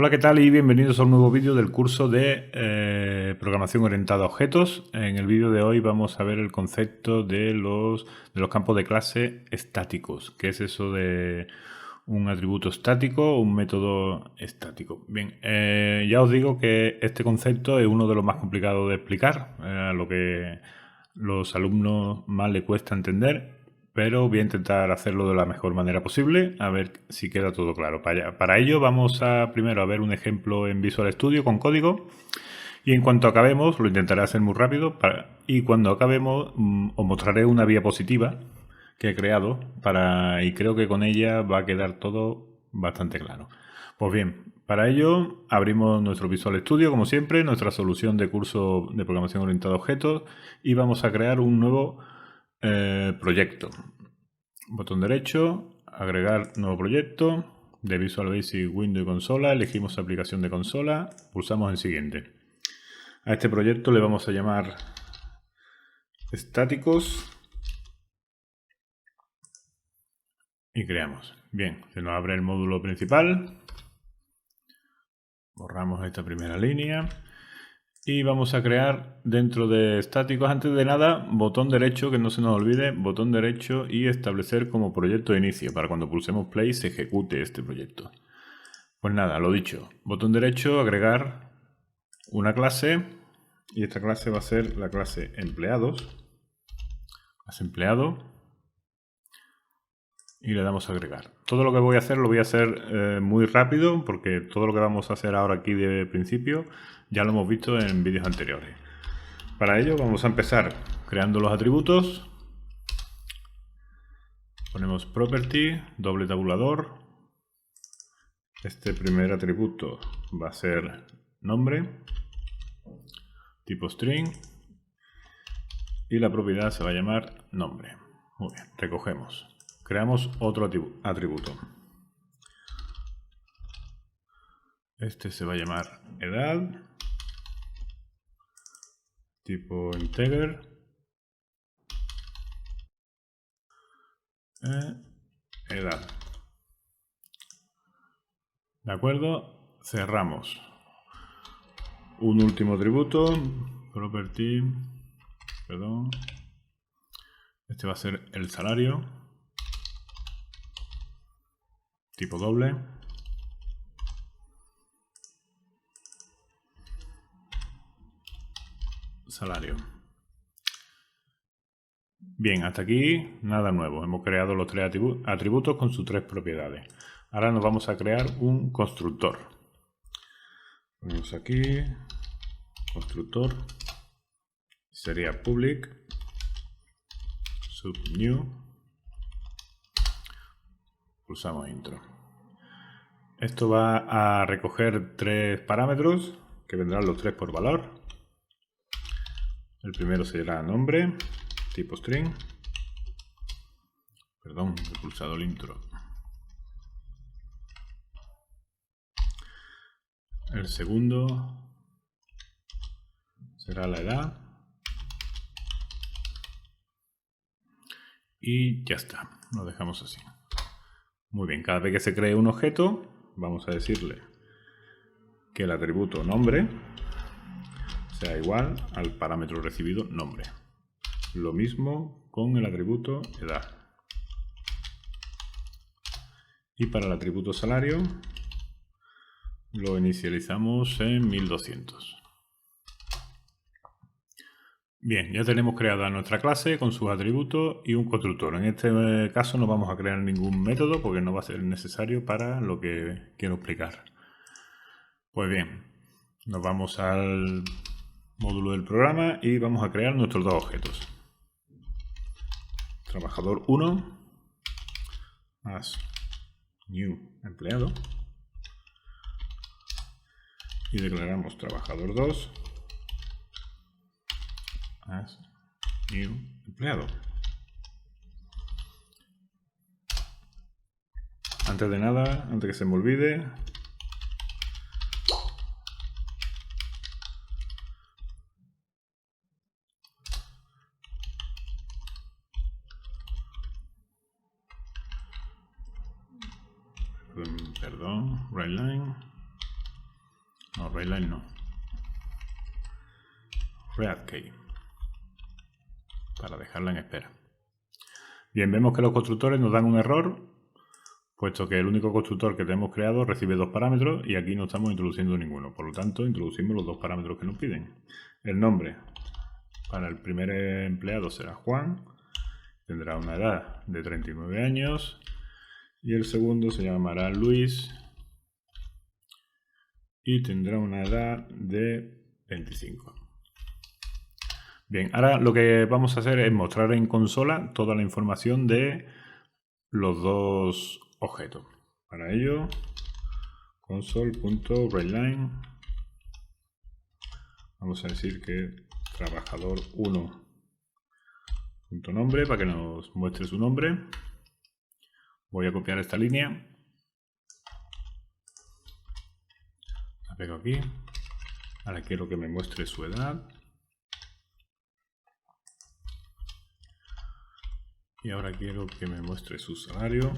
Hola, ¿qué tal? Y bienvenidos a un nuevo vídeo del curso de programación orientada a objetos. En el vídeo de hoy vamos a ver el concepto de los campos de clase estáticos. ¿Qué es eso de un atributo estático o un método estático? Bien, ya os digo que este concepto es uno de los más complicados de explicar, a lo que los alumnos más les cuesta entender. Pero voy a intentar hacerlo de la mejor manera posible, a ver si queda todo claro. Para ello vamos a primero a ver un ejemplo en Visual Studio con código, y en cuanto acabemos, lo intentaré hacer muy rápido, y cuando acabemos os mostraré una diapositiva que he creado y creo que con ella va a quedar todo bastante claro. Pues bien, para ello abrimos nuestro Visual Studio, como siempre, nuestra solución de curso de programación orientada a objetos, y vamos a crear un nuevo proyecto. Botón derecho, agregar nuevo proyecto, de Visual Basic, Windows y consola, elegimos aplicación de consola, pulsamos en siguiente. A este proyecto le vamos a llamar estáticos y creamos. Bien, se nos abre el módulo principal, borramos esta primera línea. Y vamos a crear dentro de estáticos, antes de nada, botón derecho, que no se nos olvide, botón derecho y establecer como proyecto de inicio, para cuando pulsemos play se ejecute este proyecto. Pues nada, lo dicho, botón derecho, agregar una clase, y esta clase va a ser la clase empleados, clase empleado, y le damos a agregar. Todo lo que voy a hacer lo voy a hacer muy rápido, porque todo lo que vamos a hacer ahora aquí de principio ya lo hemos visto en vídeos anteriores. Para ello vamos a empezar creando los atributos. Ponemos property, doble tabulador. Este primer atributo va a ser nombre, tipo string, y la propiedad se va a llamar nombre. Muy bien, recogemos. Creamos otro atributo. Este se va a llamar edad, tipo integer, edad. ¿De acuerdo? Cerramos. Un último atributo, property, perdón. Este va a ser el salario, tipo doble. Salario. Bien, hasta aquí nada nuevo. Hemos creado los tres atributos con sus tres propiedades. Ahora nos vamos a crear un constructor. Ponemos aquí constructor. Sería public subnew. Pulsamos intro. Esto va a recoger tres parámetros que vendrán los tres por valor. El primero será nombre, tipo string. Perdón, he pulsado el intro. El segundo será la edad. Y ya está, lo dejamos así. Muy bien, cada vez que se cree un objeto, vamos a decirle que el atributo nombre sea igual al parámetro recibido nombre. Lo mismo con el atributo edad. Y para el atributo salario lo inicializamos en 1200. Bien, ya tenemos creada nuestra clase con sus atributos y un constructor. En este caso no vamos a crear ningún método porque no va a ser necesario para lo que quiero explicar. Pues bien, nos vamos al módulo del programa y vamos a crear nuestros dos objetos. Trabajador 1 más new empleado, y declaramos trabajador 2 as new empleado. Antes de nada, antes que se me olvide, perdón, right line, No, Railline no. ReadKey. Para dejarla en espera. Bien, vemos que los constructores nos dan un error, puesto que el único constructor que tenemos creado recibe 2 parámetros y aquí no estamos introduciendo ninguno. Por lo tanto, introducimos los 2 parámetros que nos piden. El nombre para el primer empleado será Juan, tendrá una edad de 39 años y el segundo se llamará Luis y tendrá una edad de 25. Bien, ahora lo que vamos a hacer es mostrar en consola toda la información de los dos objetos. Para ello, console.writeLine. Vamos a decir que trabajador1.nombre para que nos muestre su nombre. Voy a copiar esta línea. La pego aquí. Ahora quiero que me muestre su edad. Y ahora quiero que me muestre su salario.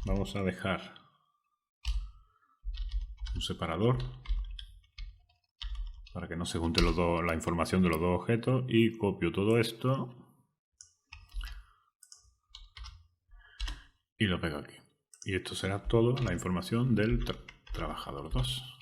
Vamos a dejar un separador para que no se junte la información de los dos objetos y copio todo esto y lo pego aquí. Y esto será toda la información del trabajador 2.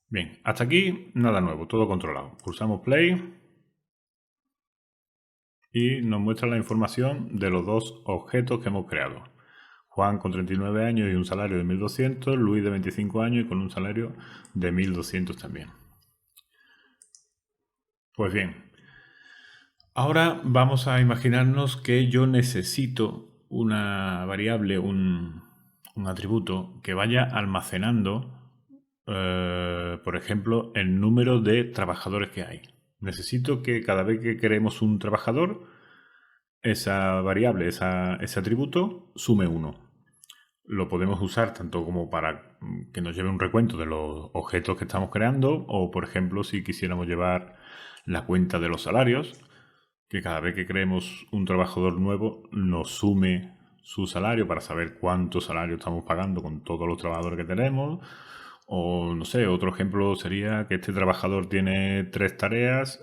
Bien, hasta aquí nada nuevo, todo controlado. Pulsamos play y nos muestra la información de los dos objetos que hemos creado. Juan con 39 años y un salario de 1.200, Luis de 25 años y con un salario de 1.200 también. Pues bien, ahora vamos a imaginarnos que yo necesito una variable, un atributo que vaya almacenando por ejemplo, el número de trabajadores que hay. Necesito que cada vez que creemos un trabajador, esa variable, ese atributo, sume 1. Lo podemos usar tanto como para que nos lleve un recuento de los objetos que estamos creando, o por ejemplo, si quisiéramos llevar la cuenta de los salarios, que cada vez que creemos un trabajador nuevo, nos sume su salario para saber cuánto salario estamos pagando con todos los trabajadores que tenemos. O no sé, otro ejemplo sería que este trabajador tiene 3 tareas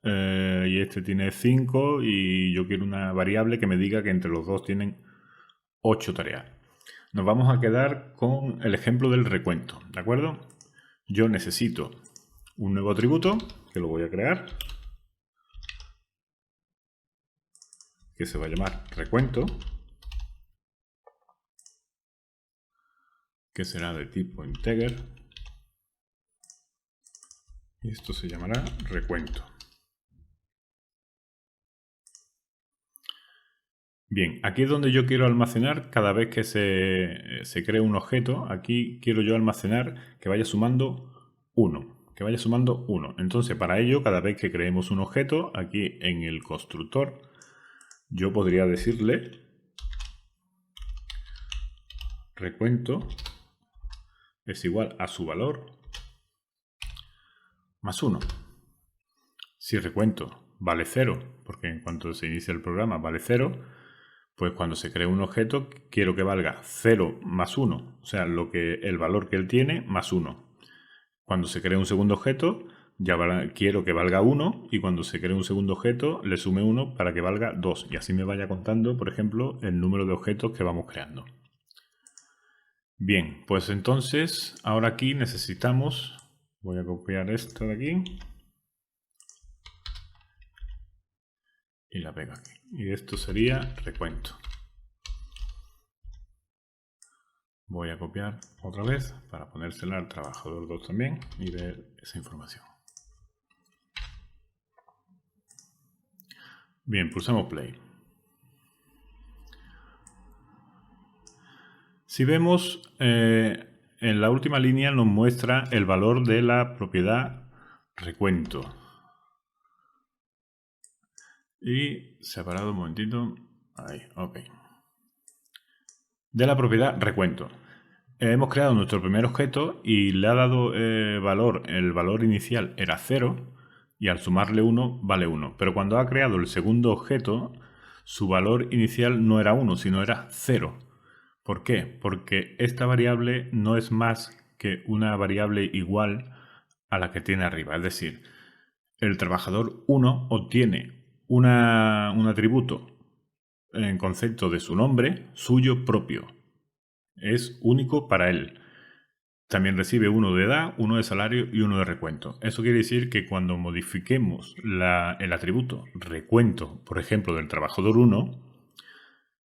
y este tiene 5 y yo quiero una variable que me diga que entre los dos tienen 8 tareas. Nos vamos a quedar con el ejemplo del recuento, ¿de acuerdo? Yo necesito un nuevo atributo que lo voy a crear, que se va a llamar recuento, que será de tipo integer, y esto se llamará recuento. Bien, aquí es donde yo quiero almacenar cada vez que se cree un objeto. Aquí quiero yo almacenar que vaya sumando 1. Que vaya sumando 1. Entonces, para ello, cada vez que creemos un objeto, aquí en el constructor, yo podría decirle recuento es igual a su valor más 1. Si recuento vale 0, porque en cuanto se inicia el programa vale 0, pues cuando se cree un objeto quiero que valga 0 más 1, o sea, el valor que él tiene más 1. Cuando se cree un segundo objeto, quiero que valga 1 y cuando se cree un segundo objeto le sume 1 para que valga 2 y así me vaya contando, por ejemplo, el número de objetos que vamos creando. Bien, pues entonces ahora aquí necesitamos, voy a copiar esto de aquí y la pego aquí. Y esto sería recuento. Voy a copiar otra vez para ponérsela al trabajador 2 también y ver esa información. Bien, pulsamos play. Si vemos, en la última línea nos muestra el valor de la propiedad recuento. Y separado un momentito. Ahí, ok. De la propiedad recuento. Hemos creado nuestro primer objeto y le ha dado valor. El valor inicial era 0 y al sumarle 1 vale 1. Pero cuando ha creado el segundo objeto, su valor inicial no era 1, sino era 0. ¿Por qué? Porque esta variable no es más que una variable igual a la que tiene arriba. Es decir, el trabajador 1 obtiene un atributo en concepto de su nombre suyo propio. Es único para él. También recibe 1 de edad, 1 de salario y 1 de recuento. Eso quiere decir que cuando modifiquemos el atributo recuento, por ejemplo, del trabajador 1,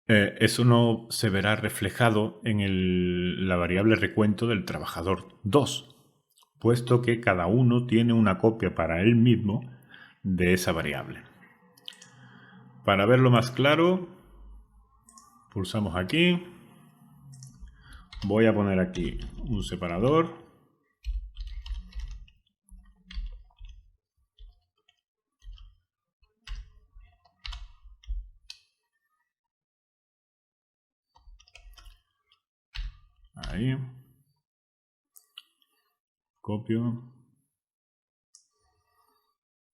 eso no se verá reflejado en la variable recuento del trabajador 2, puesto que cada uno tiene una copia para él mismo de esa variable. Para verlo más claro, pulsamos aquí. Voy a poner aquí un separador. Ahí. Copio.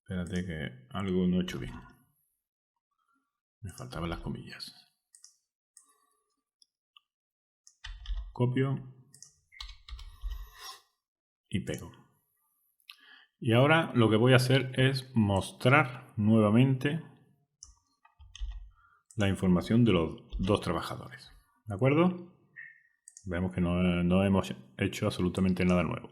Espérate que algo no he hecho bien. Me faltaban las comillas. Copio. Y pego. Y ahora lo que voy a hacer es mostrar nuevamente la información de los dos trabajadores. ¿De acuerdo? Vemos que no hemos hecho absolutamente nada nuevo.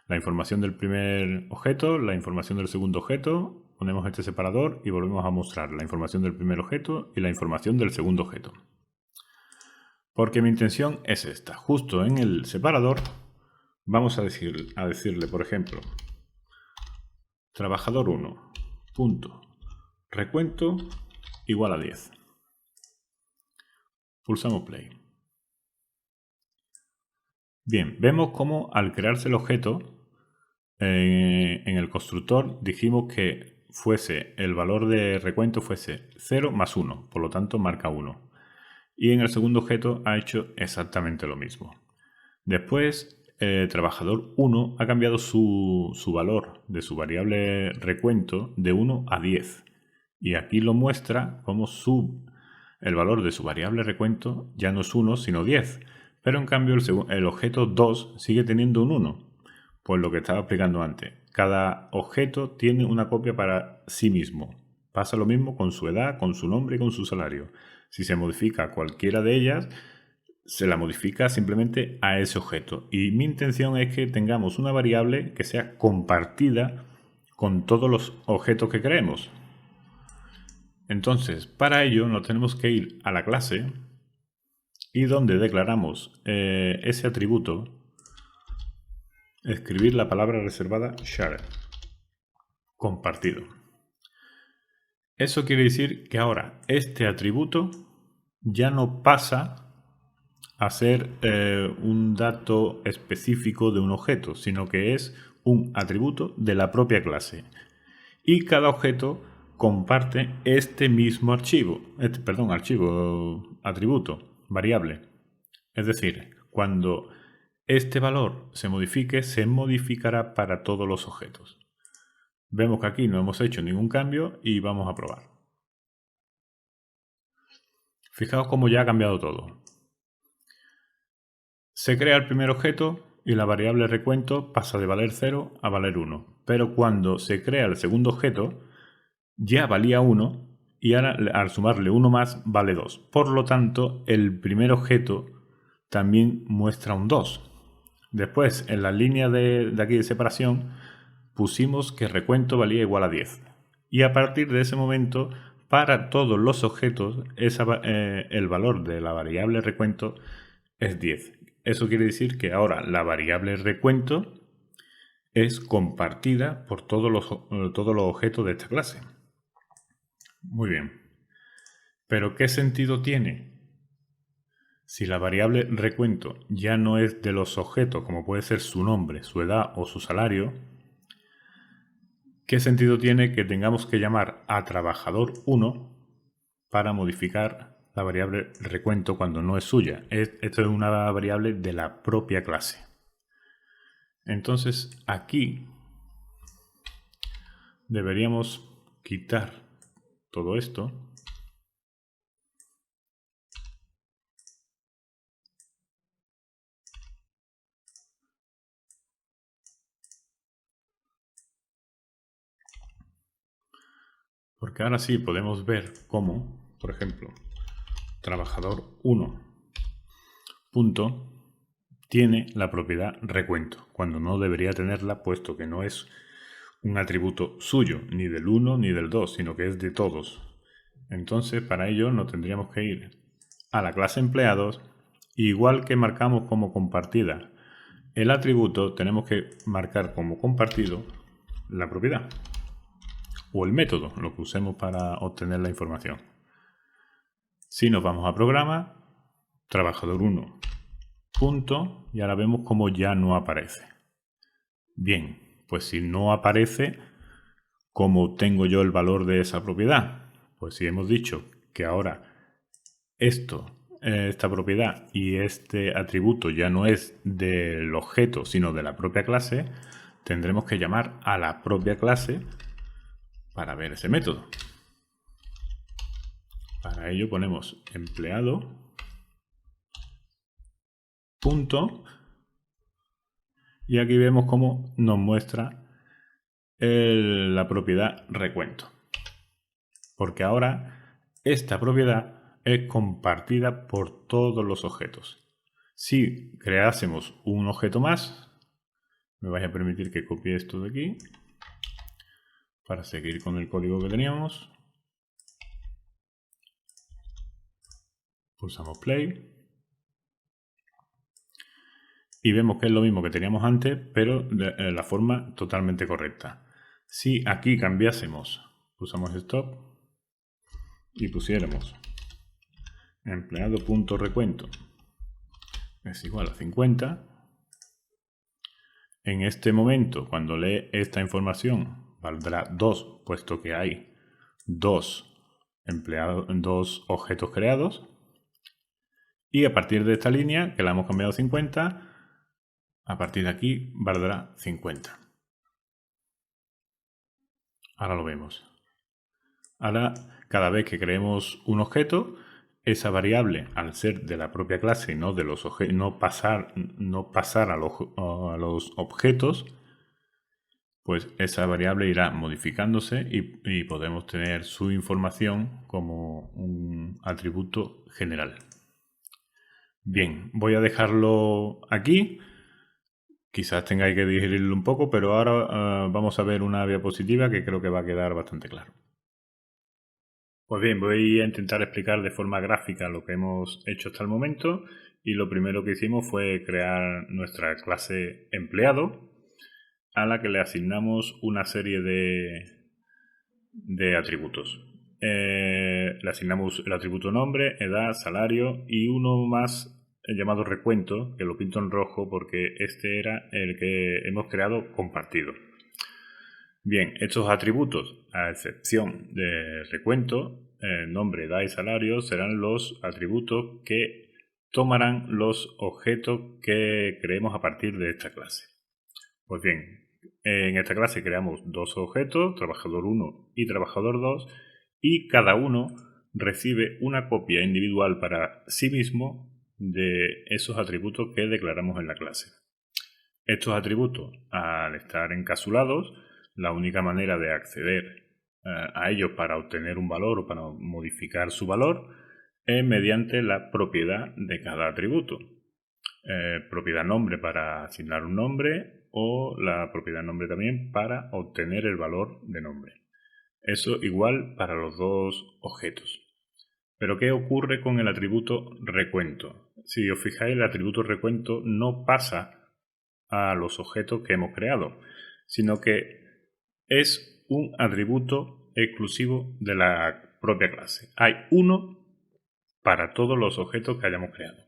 La información del primer objeto, la información del segundo objeto, ponemos este separador y volvemos a mostrar la información del primer objeto y la información del segundo objeto. Porque mi intención es esta. Justo en el separador vamos a decirle, por ejemplo, trabajador 1, punto, recuento igual a 10. Pulsamos play. Bien, vemos cómo al crearse el objeto, en el constructor dijimos que el valor de recuento fuese 0 más 1, por lo tanto marca 1. Y en el segundo objeto ha hecho exactamente lo mismo. Después, el trabajador 1 ha cambiado su valor de su variable recuento de 1 a 10. Y aquí lo muestra como el valor de su variable recuento ya no es 1, sino 10. Pero en cambio el objeto 2 sigue teniendo un 1. Pues lo que estaba explicando antes. Cada objeto tiene una copia para sí mismo. Pasa lo mismo con su edad, con su nombre y con su salario. Si se modifica cualquiera de ellas, se la modifica simplemente a ese objeto. Y mi intención es que tengamos una variable que sea compartida con todos los objetos que creemos. Entonces, para ello nos tenemos que ir a la clase y donde declaramos ese atributo, escribir la palabra reservada share, compartido. Eso quiere decir que ahora este atributo ya no pasa a ser un dato específico de un objeto, sino que es un atributo de la propia clase. Y cada objeto comparte este mismo atributo, variable. Es decir, cuando este valor se modifique, se modificará para todos los objetos. Vemos que aquí no hemos hecho ningún cambio y vamos a probar. Fijaos cómo ya ha cambiado todo. Se crea el primer objeto y la variable recuento pasa de valer 0 a valer 1. Pero cuando se crea el segundo objeto, ya valía 1 y ahora al sumarle 1 más vale 2. Por lo tanto, el primer objeto también muestra un 2. Después, en la línea de aquí de separación, pusimos que recuento valía igual a 10. Y a partir de ese momento, para todos los objetos, el valor de la variable recuento es 10. Eso quiere decir que ahora la variable recuento es compartida por todos los objetos de esta clase. Muy bien. ¿Pero qué sentido tiene? Si la variable recuento ya no es de los objetos, como puede ser su nombre, su edad o su salario, ¿qué sentido tiene que tengamos que llamar a trabajador 1 para modificar la variable recuento cuando no es suya? Esto es una variable de la propia clase. Entonces aquí deberíamos quitar todo esto Porque ahora sí podemos ver cómo, por ejemplo, trabajador 1 punto tiene la propiedad recuento, cuando no debería tenerla, puesto que no es un atributo suyo, ni del 1 ni del 2, sino que es de todos. Entonces, para ello nos tendríamos que ir a la clase empleados, igual que marcamos como compartida el atributo, tenemos que marcar como compartido la propiedad o el método, lo que usemos para obtener la información. Si nos vamos a programa, trabajador 1 punto, y ahora vemos cómo ya no aparece. Bien, pues si no aparece, ¿cómo obtengo yo el valor de esa propiedad? Pues si hemos dicho que ahora esta propiedad y este atributo ya no es del objeto, sino de la propia clase, tendremos que llamar a la propia clase para ver ese método. Para ello ponemos empleado punto, y aquí vemos cómo nos muestra la propiedad recuento. Porque ahora esta propiedad es compartida por todos los objetos. Si creásemos un objeto más, me vais a permitir que copie esto de aquí para seguir con el código que teníamos. Pulsamos play y vemos que es lo mismo que teníamos antes, pero de la forma totalmente correcta. Si aquí cambiásemos, pulsamos stop y pusiéramos empleado.recuento es igual a 50, en este momento, cuando lee esta información, valdrá 2, puesto que hay dos objetos creados. Y a partir de esta línea, que la hemos cambiado a 50, a partir de aquí valdrá 50. Ahora lo vemos. Ahora, cada vez que creemos un objeto, esa variable, al ser de la propia clase y no de los no pasar a los objetos, pues esa variable irá modificándose y podemos tener su información como un atributo general. Bien, voy a dejarlo aquí. Quizás tengáis que digerirlo un poco, pero ahora vamos a ver una diapositiva que creo que va a quedar bastante claro. Pues bien, voy a intentar explicar de forma gráfica lo que hemos hecho hasta el momento, y lo primero que hicimos fue crear nuestra clase empleado, a la que le asignamos una serie de atributos. Le asignamos el atributo nombre, edad, salario y uno más llamado recuento, que lo pinto en rojo porque este era el que hemos creado compartido. Bien, estos atributos, a excepción de recuento, nombre, edad y salario, serán los atributos que tomarán los objetos que creemos a partir de esta clase. Pues bien, en esta clase creamos dos objetos, trabajador 1 y trabajador 2, y cada uno recibe una copia individual para sí mismo de esos atributos que declaramos en la clase. Estos atributos, al estar encapsulados, la única manera de acceder a ellos para obtener un valor o para modificar su valor es mediante la propiedad de cada atributo. Propiedad nombre para asignar un nombre o la propiedad nombre también para obtener el valor de nombre. Eso igual para los dos objetos. Pero ¿qué ocurre con el atributo recuento? Si os fijáis, el atributo recuento no pasa a los objetos que hemos creado, sino que es un atributo exclusivo de la propia clase. Hay uno para todos los objetos que hayamos creado.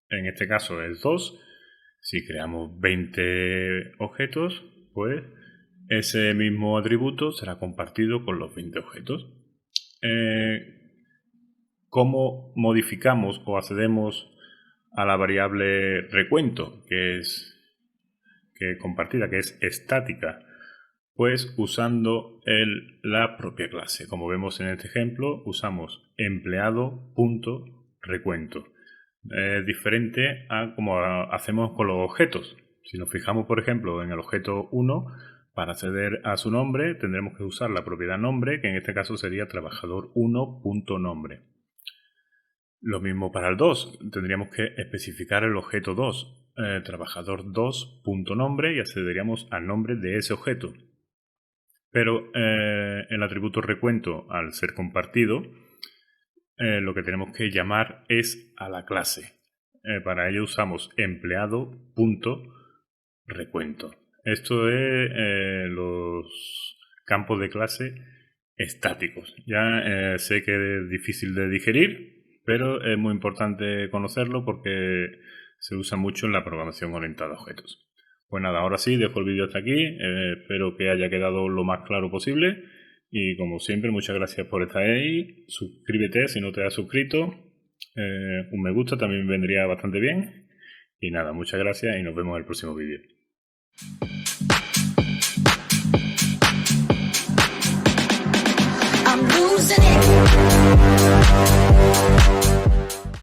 En este caso es 2. Si creamos 20 objetos, pues ese mismo atributo será compartido con los 20 objetos. ¿Cómo modificamos o accedemos a la variable recuento, que es compartida, que es estática? Pues usando la propia clase. Como vemos en este ejemplo, usamos empleado.recuento. Es diferente a como hacemos con los objetos. Si nos fijamos, por ejemplo, en el objeto 1, Para acceder a su nombre tendremos que usar la propiedad nombre, que en este caso sería trabajador1.nombre. Lo mismo para el 2, tendríamos que especificar el objeto 2, trabajador2.nombre, y accederíamos al nombre de ese objeto. Pero el atributo recuento, al ser compartido, lo que tenemos que llamar es a la clase. Para ello usamos empleado.recuento. Esto es los campos de clase estáticos. Ya sé que es difícil de digerir, pero es muy importante conocerlo porque se usa mucho en la programación orientada a objetos. Pues nada, ahora sí, dejo el vídeo hasta aquí. Espero que haya quedado lo más claro posible. Y como siempre, muchas gracias por estar ahí. Suscríbete si no te has suscrito. Un me gusta también vendría bastante bien. Y nada, muchas gracias y nos vemos en el próximo vídeo. I'm losing it.